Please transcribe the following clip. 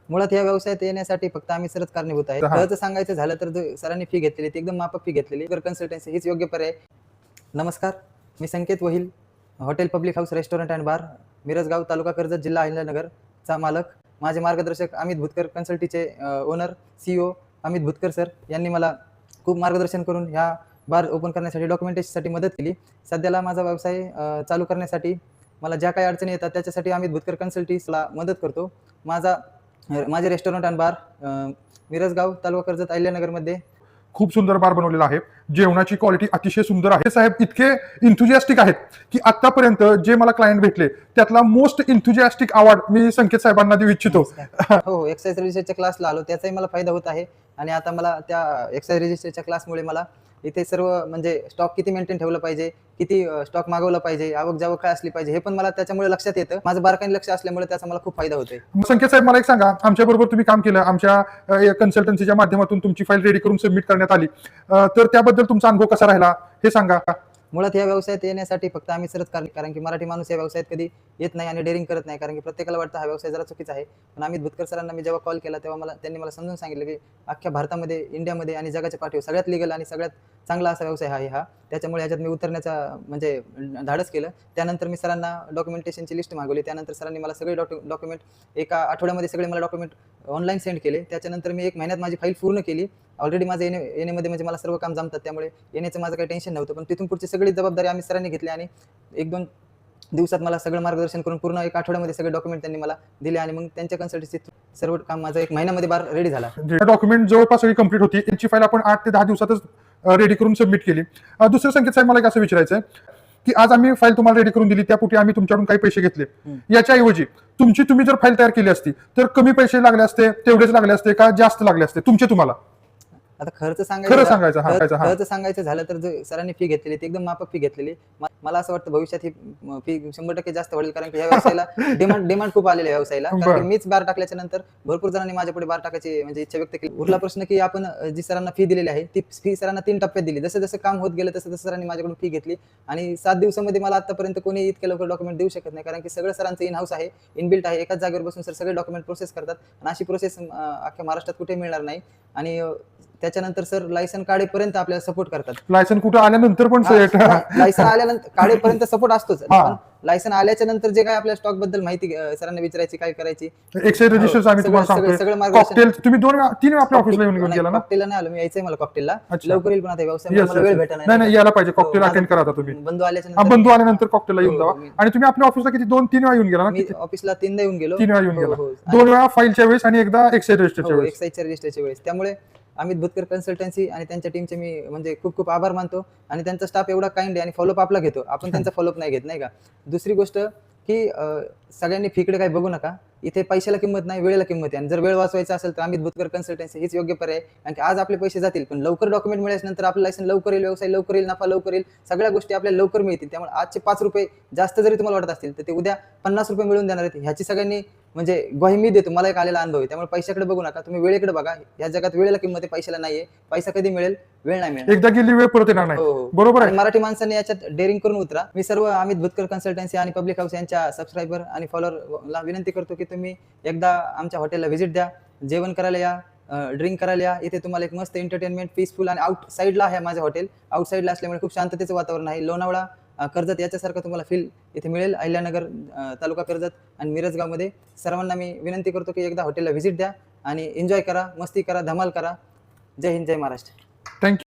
मुळात या व्यवसायात येण्यासाठी फक्त आम्ही सरच कारणीभूत आहे. खरंच सांगायचं झालं तर सरांनी फी घेतलेली ती एकदम माफक फी घेतलेली. कन्सल्टन्सी हीच योग्य पर्याय. नमस्कार, मी Sanket Vahil, hotel public house restaurant and bar, Mirajgaon, taluka Karjat, जिल्हा अहिल्यानगरचा मालक. माझे मार्गदर्शक अमित भुतकर, कन्सल्टीचे owner CEO Amit Bhutkar sir यांनी मला खूप मार्गदर्शन करून ह्या बार ओपन करण्यासाठी डॉक्युमेंटेशनसाठी मदत केली. सध्याला माझा व्यवसाय चालू करण्यासाठी मला ज्या काही अडचणी येतात त्याच्यासाठी अमित भुतकर कन्सल्टीला मदत करतो. माझे restaurant and bar Mirajgaon, taluka Karjat, अहिल्यानगरमध्ये. खूप सुंदर बार बनवलेला आहे. जेवणाची क्वालिटी अतिशय सुंदर आहे. साहेब इतके इंथुजियास्टिक आहेत की आतापर्यंत जे मला क्लायंट भेटले त्यातला मोस्ट इंथुजियास्टिक अवॉर्ड मी संकेत साहेबांना देऊ इच्छितो. हो, एक्साइज रजिस्टरच्या क्लासला आलो त्याचाही मला फायदा होत आहे. आणि आता मला त्या एक्साइज रजिस्टरच्या क्लासमुळे मला इथे सर्व म्हणजे स्टॉक किती मेंटेन ठेवलं पाहिजे, किती स्टॉक मागवलं पाहिजे, आवक जावक काय असली पाहिजे हे पण मला त्याच्यामुळे लक्षात येतं. माझं बारकाईने लक्ष असल्यामुळे त्याचा मला खूप फायदा होतोय. संकेत साहेब मला एक सांगा, आमच्या बरोबर तुम्ही काम केलं, आमच्या कन्सल्टन्सीच्या माध्यमातून तुमची फाईल रेडी करून सबमिट करण्यात आली, तर त्याबद्दल तुमचा अनुभव कसा राहिला हे सांगा. मुळात या व्यवसायात येण्यासाठी फक्त आम्ही सरच कारण की मराठी माणूस या व्यवसायात कधी येत नाही आणि डेअरिंग करत नाही, कारण की प्रत्येकाला वाटतं हा व्यवसाय जरा चुकीचा आहे. पण अमित भुतकर सरांना मी जेव्हा कॉल केला तेव्हा त्यांनी मला समजून सांगितलं की अख्ख्या भारतामध्ये, इंडियामध्ये आणि जगाच्या पाठीवर सगळ्यात लिगल आणि सगळ्यात चांगला असा व्यवसाय आहे हा. त्याच्यामुळे ह्याच्यात मी उतरण्याचा म्हणजे धाडस केलं. त्यानंतर मी सरांना डॉक्युमेंटेशनची लिस्ट मागवली. त्यानंतर सरांनी मला सगळे डॉक्युमेंट एका आठवड्यामध्ये सगळे मला डॉक्युमेंट ऑनलाईन सेंड केले. त्याच्यानंतर मी 1 महिन्यात माझी फाईल पूर्ण केली. ऑलरेडी माझं येण्यामध्ये म्हणजे मला सर्व काम जमतात, त्यामुळे येण्याचं माझं काही टेन्शन नव्हतं. पण तिथून पुढची सगळी जबाबदारी आम्ही सरांनी घेतली आणि 1-2 दिवसात मला सगळं मार्गदर्शन करून पूर्ण 1 आठवड्यामध्ये सगळे डॉक्युमेंट त्यांनी मला दिले आणि मग त्यांच्या कन्सल्टन्सीत सर्व काम माझं 1 महिन्यामध्ये बार रेडी झाला. डॉक्युमेंट जवळपास सगळी कंप्लीट होती. यांची फाईल आपण 8 ते 10 दिवसातच रेडी करून सबमिट केली. दुसरं संकेत साहेब मला एक असं विचारायचं आहे की आज आम्ही फाईल तुम्हाला रेडी करून दिली, त्यापुढे आम्ही तुमच्याकडून काही पैसे घेतले. याच्याऐवजी तुम्ही जर फाईल तयार केली असती तर कमी पैसे लागले असते, तेवढेच लागले असते का जास्त लागले असते तुम्हाला? आता खर्च सांगायचं झालं तर सरांनी फी घेतलेली ती एकदम माफक फी घेतलेली. मला असं वाटतं भविष्यात ही फी 100% जास्त होईल, कारण की या व्यवसायाला डिमांड खूप आलेली आहे व्यवसायाला. कारण की मीच बार टाकल्याच्या नंतर भरपूर जणांनी माझ्या पुढे बार टाकायची म्हणजे इच्छा व्यक्त केली. उरला प्रश्न की आपण जी सरांना फी दिलेली आहे ती फी सरांना 3 टप्प्यात दिली. जसं जसं काम होत गेलं तसं सरांनी माझ्याकडून फी घेतली आणि 7 दिवसामध्ये मला आतापर्यंत कोणी इतक्या लवकर डॉक्युमेंट देऊ शकत नाही, कारण की सगळं सरांचं इन हाऊस आहे, इनबिल्ट आहे. एकाच जागेवर बसून सर सगळे डॉक्युमेंट प्रोसेस करतात आणि अशी प्रोसेस अख्ख्या महाराष्ट्रात कुठे मिळणार नाही. आणि त्याच्यानंतर सर लायसन काढेपर्यंत आपल्याला सपोर्ट करतात. लायसन कुठे आल्यानंतर पण लायसन आल्यानंतर काढेपर्यंत सपोर्ट असतोच, पण लायसन आल्याच्या नंतर जे काय आपल्या स्टॉक बद्दल माहिती सरांना विचारायची, काय करायची, एक्साइज रजिस्टर आम्ही तुम्हाला सांगतो. कॉकटेल तुम्ही 2-3 वेळा आपल्या ऑफिसला येऊन गेला ना? कॉकटेलला नाही आलो मी, यायचंय मला कॉकटेलला लवकर येईल, पण आता व्यवसाय मला वेळ भेटणार नाही, यायला पाहिजे. कॉकटेल अटेंड करा आता तुम्ही. बंधू आल्यानंतर कॉकटेलला येऊन जावा. आणि तुम्ही आपल्या ऑफिसला किती 2-3 वेळा येऊन गेला ना? मी ऑफिसला 3दा येऊन गेलो. 3 वेळा येऊन गेला. 2 वेळा फाईलच्या वेळेस आणि एकदा एक्साइज रजिस्टरच्या वेळेस. त्यामुळे अमित भुतकर कन्सल्टन्सी आणि त्यांच्या टीमचे मी म्हणजे खूप खूप आभार मानतो. आणि त्यांचा स्टाफ एवढा काइंड आहे आणि फॉलोअप आपला घेतो, आपण त्यांचा फॉलोअप नाही घेत, नाही का. दुसरी गोष्ट की सगळ्यांनी फीकडे काही बघू नका. इथे पैशाला किंमत नाही, वेळेला किंमत आहे. आणि जर वेळ वाचवायचा असेल तर अमित भुतकर कन्सल्टन्सी हीच योग्य पर्याय. कारण की आज आपले पैसे जातील, पण लवकर डॉक्युमेंट मिळाल्यानंतर आपलं लायसन लवकर येईल, व्यवसाय लवकर येईल, नफा लवकर येईल, सगळ्या गोष्टी आपल्याला लवकर मिळतील. त्यामुळे आजचे 5 रुपये जास्त जरी तुम्हाला वाटत असतील तर ते उद्या 50 रुपये मिळून देणार आहेत. ह्याची सगळ्यांनी म्हणजे ग्वाही मी देतो, मला एक आलेला अनुभव आहे. त्यामुळे पैशाकडे बघू नका, तुम्ही वेळेकडे बघा. या जगात वेळेला किंमत आहे, पैशाला नाहीये. पैसा कधी मिळेल, वेळ नाही मिळेल. एकदा गेली वेळ परत येणार नाही. बरोबर आहे. मराठी माणसांनी याच्यात डेअरिंग करून उतरा. मी सर्व अमित भुतकर कन्सल्टन्सी आणि पब्लिक हाऊस यांच्या सबस्क्रायबर आणि फॉलोअरला विनंती करतो की तुम्ही एकदा आमच्या हॉटेलला व्हिजिट द्या, जेवण करायला या, ड्रिंक करायला या. इथे तुम्हाला एक मस्त एंटरटेनमेंट, पीसफुल आणि आउट साईडला आहे माझं हॉटेल. आउट साईडला असल्यामुळे खूप शांततेचं वातावरण आहे. लोणावळा, कर्जत याच्यासारखं तुम्हाला फील इथे मिळेल. अहिल्यानगर, तालुका कर्जत आणि मिरजगावमध्ये. सर्वांना मी विनंती करतो की एकदा हॉटेलला व्हिजिट द्या आणि एन्जॉय करा, मस्ती करा, धमाल करा. जय हिंद, जय महाराष्ट्र. थँक्यू.